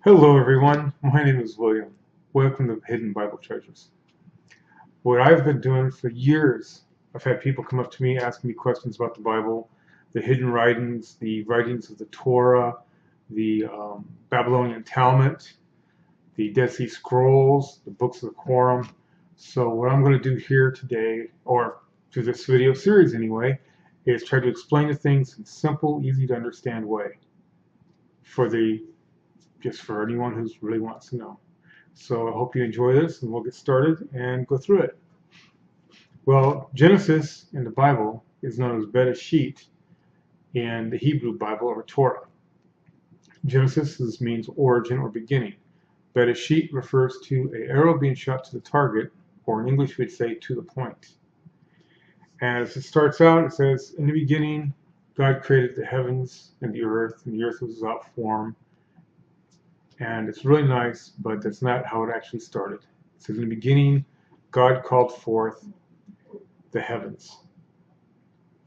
Hello everyone, my name is William. Welcome to Hidden Bible Treasures. What I've been doing for years, I've had people come up to me asking me questions about the Bible, the hidden writings, the writings of the Torah, the Babylonian Talmud, the Dead Sea Scrolls, the books of the Quorum. So what I'm going to do here today, or through this video series anyway, is try to explain the things in simple, easy to understand way just for anyone who really wants to know. So I hope you enjoy this, and we'll get started and go through it. Well, Genesis in the Bible is known as Bereshit in the Hebrew Bible or Torah. Genesis means origin or beginning. Bereshit refers to an arrow being shot to the target, or in English we'd say to the point. As it starts out, it says, in the beginning, God created the heavens and the earth was without form. And it's really nice, but that's not how it actually started. It says, in the beginning, God called forth the heavens.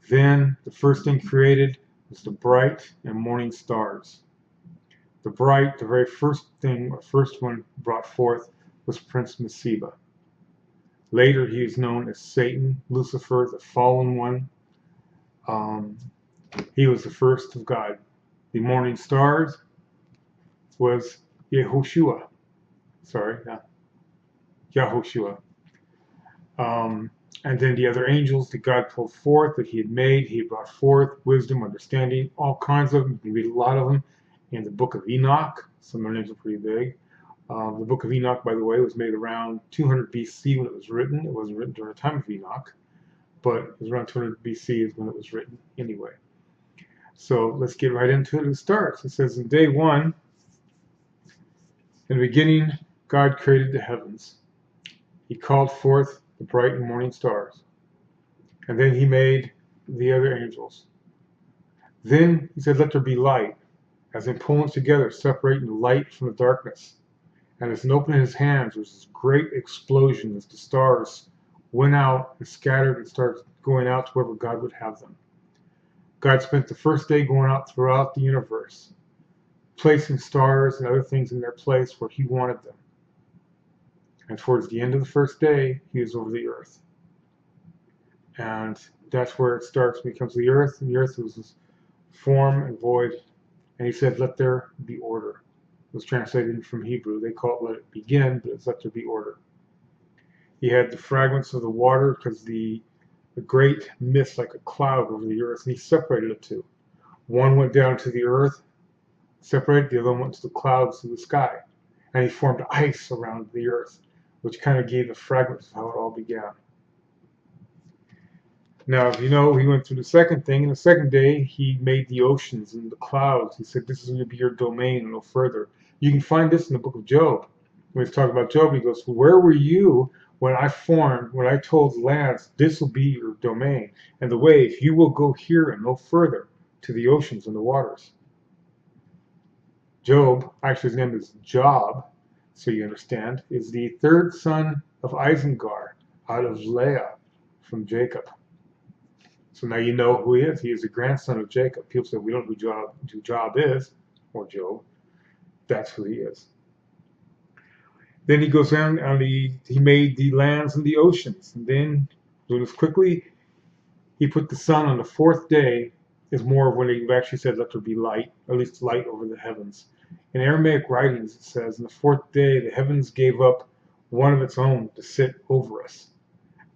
Then the first thing created was the bright and morning stars. The very first thing, or first one brought forth was Prince Mesiba. Later he is known as Satan, Lucifer, the fallen one. He was the first of God. The morning stars was Yahushua. Yahushua. And then the other angels that God pulled forth, that he had made, he brought forth wisdom, understanding, all kinds of them. You can read a lot of them in the book of Enoch. Some of their names are pretty big. The book of Enoch, by the way, was made around 200 BC when it was written. It wasn't written during the time of Enoch, but it was around 200 BC is when it was written anyway. So let's get right into it. It starts. It says, in day one, in the beginning, God created the heavens. He called forth the bright and morning stars. And then he made the other angels. Then he said, let there be light, as in pulling together, separating the light from the darkness. And as in opening his hands, there was this great explosion as the stars went out and scattered and started going out to wherever God would have them. God spent the first day going out throughout the universe, placing stars and other things in their place where he wanted them. And towards the end of the first day, he was over the earth. And that's where it starts. When he comes to the earth, and the earth was form and void. And he said, let there be order. It was translated from Hebrew. They call it let it begin, but it's let there be order. He had the fragments of the water because the great mist like a cloud over the earth, and he separated the two. One went down to the earth, separated, the other one went to the clouds of the sky. And he formed ice around the earth, which kind of gave the fragments of how it all began. Now, if you know, he went through the second thing. In the second day, he made the oceans and the clouds. He said, this is going to be your domain and no further. You can find this in the book of Job. When he's talking about Job, he goes, where were you when I told the lands, this will be your domain? And the waves, you will go here and no further to the oceans and the waters. Job, actually his name is Job, so you understand, is the third son of Isengard out of Leah from Jacob. So now you know who he is. He is the grandson of Jacob. People say, we don't know who Job is, or Job. That's who he is. Then he goes down and he made the lands and the oceans. And then, doing this quickly, he put the sun on the fourth day, is more of when he actually said, let there be light, or at least light over the heavens. In Aramaic writings, it says, on the fourth day, the heavens gave up one of its own to sit over us.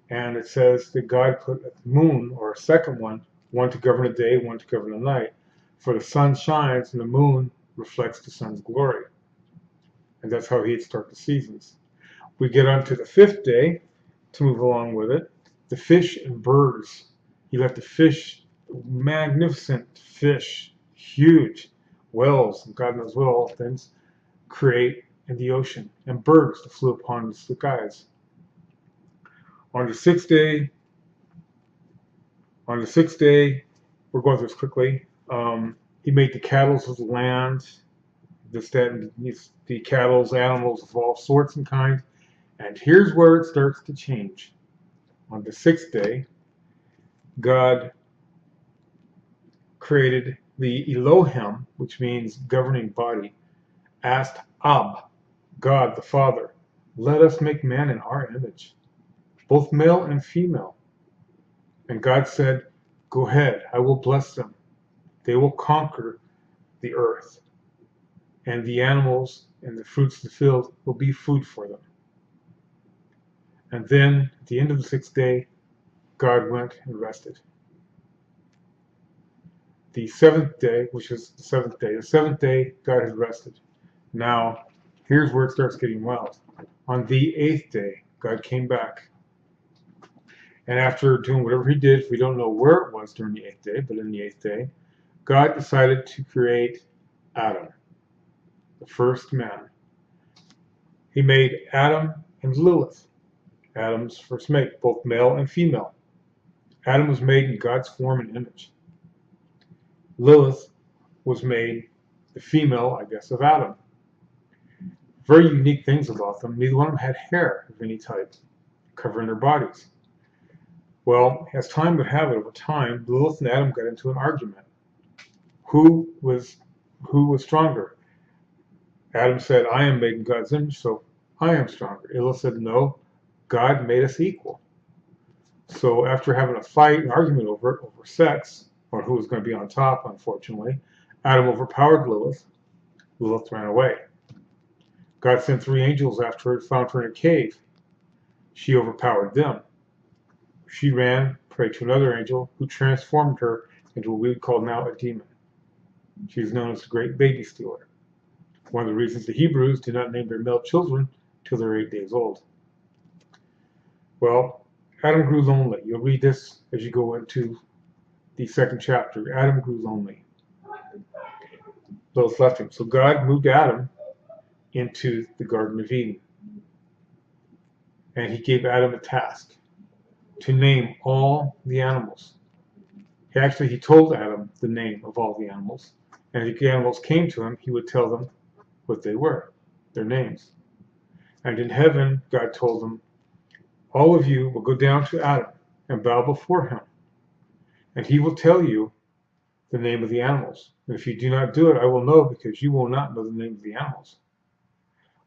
And it says that God put a moon, or a second one to govern the day, one to govern the night. For the sun shines and the moon reflects the sun's glory. And that's how he'd start the seasons. We get on to the fifth day to move along with it. The fish and birds. He let the fish, magnificent fish, huge whales, and God knows what all things, create in the ocean. And birds that flew upon the skies. On the sixth day, we're going through this quickly. He made the cattle of the land, the cattle, animals of all sorts and kinds. And here's where it starts to change. On the sixth day, God created the Elohim, which means governing body, asked Ab, God the Father, let us make man in our image, both male and female. And God said, go ahead, I will bless them. They will conquer the earth, and the animals and the fruits of the field will be food for them. And then, at the end of the sixth day, God went and rested. The seventh day, which is the seventh day, God had rested. Now, here's where it starts getting wild. On the eighth day, God came back. And after doing whatever he did, we don't know where it was during the eighth day, but in the eighth day, God decided to create Adam, the first man. He made Adam and Lilith, Adam's first mate, both male and female. Adam was made in God's form and image. Lilith was made the female, I guess, of Adam. Very unique things about them. Neither one of them had hair of any type covering their bodies. Well, as time would have it, over time, Lilith and Adam got into an argument. Who was stronger? Adam said, I am made in God's image, so I am stronger. Lilith said, no, God made us equal. So after having a fight, an argument over sex, or who was going to be on top, unfortunately, Adam overpowered Lilith. Lilith ran away. God sent 3 angels after her, found her in a cave. She overpowered them. She ran, prayed to another angel, who transformed her into what we would call now a demon. She's known as the great baby stealer. One of the reasons the Hebrews did not name their male children till they're 8 days old. Well, Adam grew lonely. You'll read this as you go into the second chapter. Adam grew lonely. Lilith left him. So God moved Adam into the Garden of Eden. And he gave Adam a task to name all the animals. He told Adam the name of all the animals. And if the animals came to him, he would tell them what they were, their names. And in heaven, God told them, all of you will go down to Adam and bow before him. And he will tell you the name of the animals. And if you do not do it, I will know, because you will not know the name of the animals.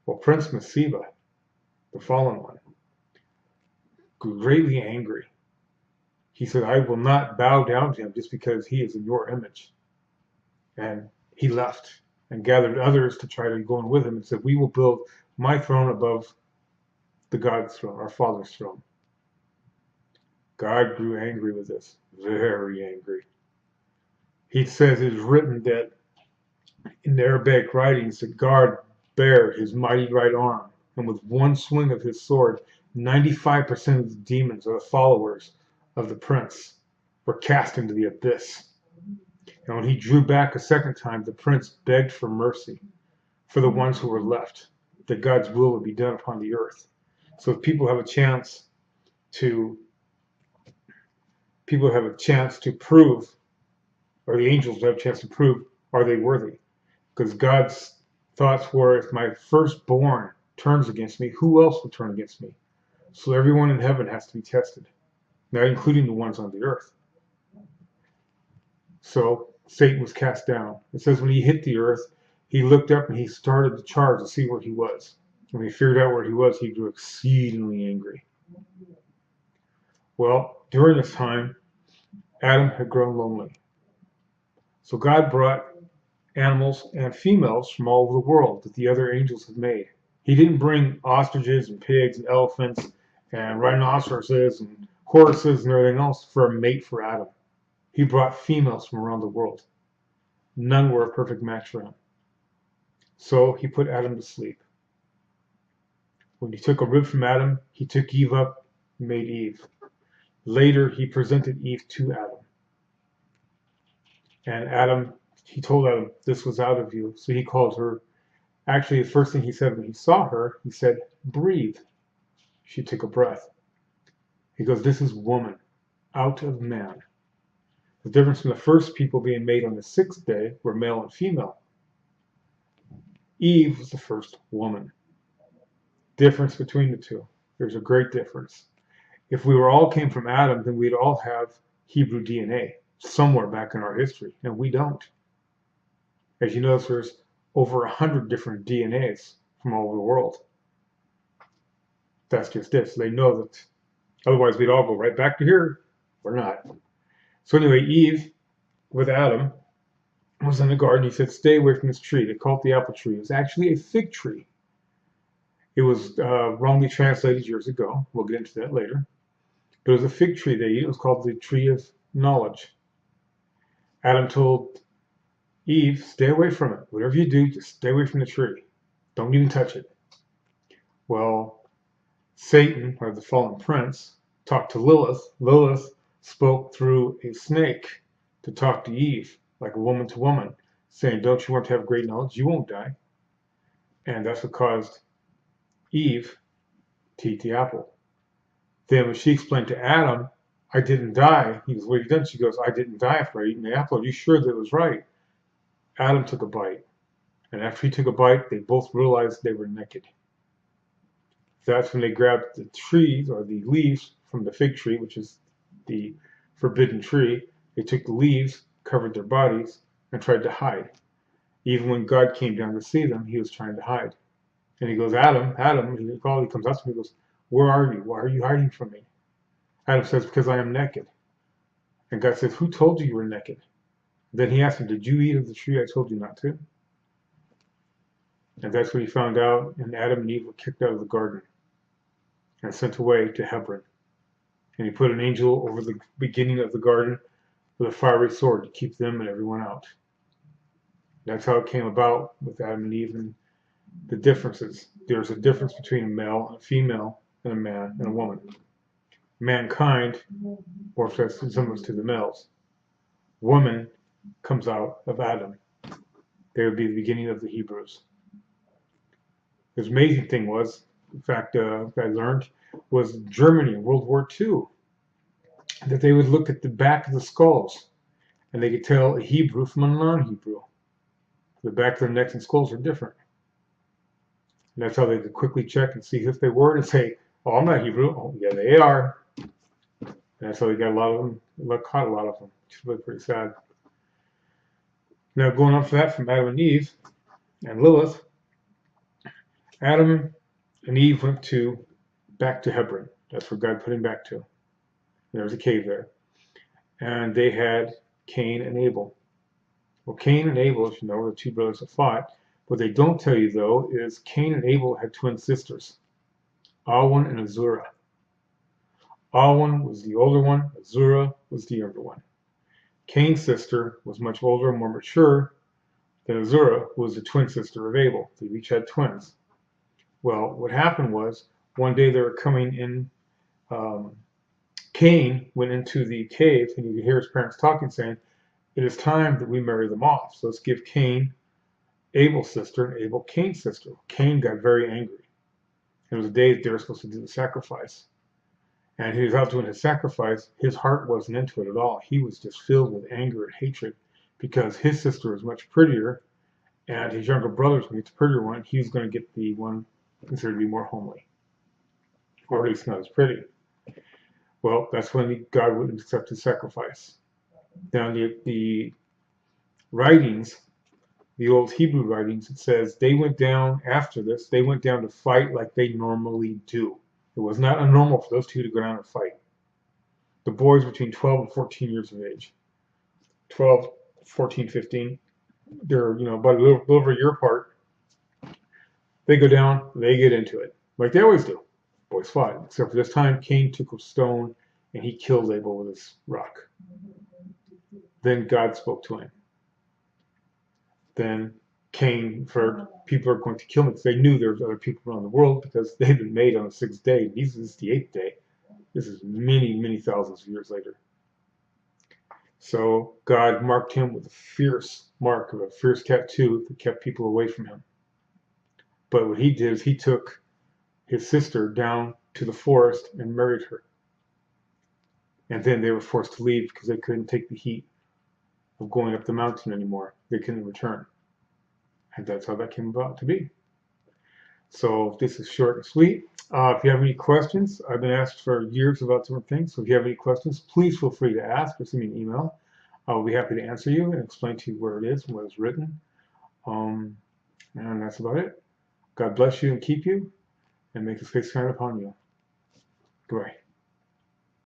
Well, Prince Masiba, the fallen one, grew greatly angry. He said, I will not bow down to him just because he is in your image. And he left and gathered others to try to go in with him and said, we will build my throne above the God's throne, our Father's throne. God grew angry with this, very angry. He says it is written that in the Arabic writings that God bared his mighty right arm, and with one swing of his sword, 95% of the demons or the followers of the prince were cast into the abyss. And when he drew back a second time, the prince begged for mercy for the ones who were left, that God's will would be done upon the earth. So if people have a chance to prove, or the angels have a chance to prove, are they worthy? Because God's thoughts were, if my firstborn turns against me, who else will turn against me? So everyone in heaven has to be tested, not including the ones on the earth. So Satan was cast down. It says when he hit the earth, he looked up and he started to charge to see where he was. When he figured out where he was, he grew exceedingly angry. Well, during this time, Adam had grown lonely. So God brought animals and females from all over the world that the other angels had made. He didn't bring ostriches and pigs and elephants and rhinoceroses and horses and everything else for a mate for Adam. He brought females from around the world. None were a perfect match for him. So he put Adam to sleep. When he took a rib from Adam, he took Eve up and made Eve. Later, he presented Eve to Adam. And he told Adam, this was out of you. So he called her, actually the first thing he said when he saw her, he said, breathe. She took a breath. He goes, this is woman, out of man. The difference from the first people being made on the sixth day were male and female. Eve was the first woman. Difference between the two. There's a great difference. If we all came from Adam, then we'd all have Hebrew DNA somewhere back in our history, and we don't. As you notice, there's over 100 different DNAs from all over the world. That's just it. So they know that otherwise we'd all go right back to here. We're not. So anyway, Eve with Adam was in the garden. He said, stay away from this tree. They called it the apple tree. It was actually a fig tree. It was wrongly translated years ago. We'll get into that later. But it was a fig tree they eat. It was called the tree of knowledge. Adam told Eve, stay away from it. Whatever you do, just stay away from the tree. Don't even touch it. Well, Satan, or the fallen prince, talked to Lilith. Lilith spoke through a snake to talk to Eve, like a woman to woman, saying, don't you want to have great knowledge? You won't die. And that's what caused Eve to eat the apple. Then when she explained to Adam, I didn't die. He goes, what have you done? She goes, I didn't die after eating the apple. Are you sure that was right? Adam took a bite. And after he took a bite, they both realized they were naked. That's when they grabbed the trees or the leaves from the fig tree, which is the forbidden tree. They took the leaves, covered their bodies, and tried to hide. Even when God came down to see them, he was trying to hide. And he goes, Adam, he comes up to me and goes, where are you? Why are you hiding from me? Adam says, because I am naked. And God says, who told you were naked? Then he asked him, did you eat of the tree I told you not to? And that's when he found out, and Adam and Eve were kicked out of the garden and sent away to Hebron. And he put an angel over the beginning of the garden with a fiery sword to keep them and everyone out. That's how it came about with Adam and Eve and the differences. There's a difference between a male and a female and a man and a woman. Mankind morphs as resemblance to the males. Woman comes out of Adam. They would be the beginning of the Hebrews. The amazing thing was, in fact, I learned, was Germany in World War II, that they would look at the back of the skulls and they could tell a Hebrew from a non-Hebrew. The back of their necks and skulls are different. And that's how they could quickly check and see if they were and say, oh, I'm not Hebrew. Oh, yeah, they are. And that's how they got a lot of them, caught a lot of them, which is really pretty sad. Now, going on for that from Adam and Eve and Lilith, Adam and Eve went back to Hebron. That's where God put him back to. There was a cave there. And they had Cain and Abel. Well, Cain and Abel, as you know, were the two brothers that fought. What they don't tell you, though, is Cain and Abel had twin sisters, Alwan and Azura. Alwan was the older one, Azura was the younger one. Cain's sister was much older and more mature than Azura, who was the twin sister of Abel. They each had twins. Well, what happened was, one day they were coming in, Cain went into the cave, and you could hear his parents talking, saying, it is time that we marry them off. So let's give Cain Abel's sister and Abel Cain's sister. Cain got very angry. It was a day that they were supposed to do the sacrifice. And he was out doing his sacrifice. His heart wasn't into it at all. He was just filled with anger and hatred because his sister was much prettier and his younger brother was going to get the prettier one. He was going to get the one considered to be more homely, or at least not as pretty. Well, that's when God wouldn't accept his sacrifice. Now, the writings, the old Hebrew writings, it says they went down after this, they went down to fight like they normally do. It was not unnormal for those two to go down and fight. The boys between 12 and 14 years of age, 12, 14, 15, they're about a little over a year apart. They go down, they get into it, like they always do. Boys fought, except for this time, Cain took a stone and he killed Abel with his rock. Then God spoke to him. Then Cain, for people are going to kill me, because they knew there was other people around the world because they'd been made on the 6th day. This is the 8th day. This is many, many thousands of years later. So God marked him with a fierce mark of a fierce tattoo that kept people away from him. But what he did is he took his sister down to the forest and married her. And then they were forced to leave because they couldn't take the heat of going up the mountain anymore. They couldn't return. And that's how that came about to be. So this is short and sweet. If you have any questions, I've been asked for years about different things. So if you have any questions, please feel free to ask or send me an email. I'll be happy to answer you and explain to you where it is and what is written. And that's about it. God bless you and keep you, and make his face shine upon you. Goodbye.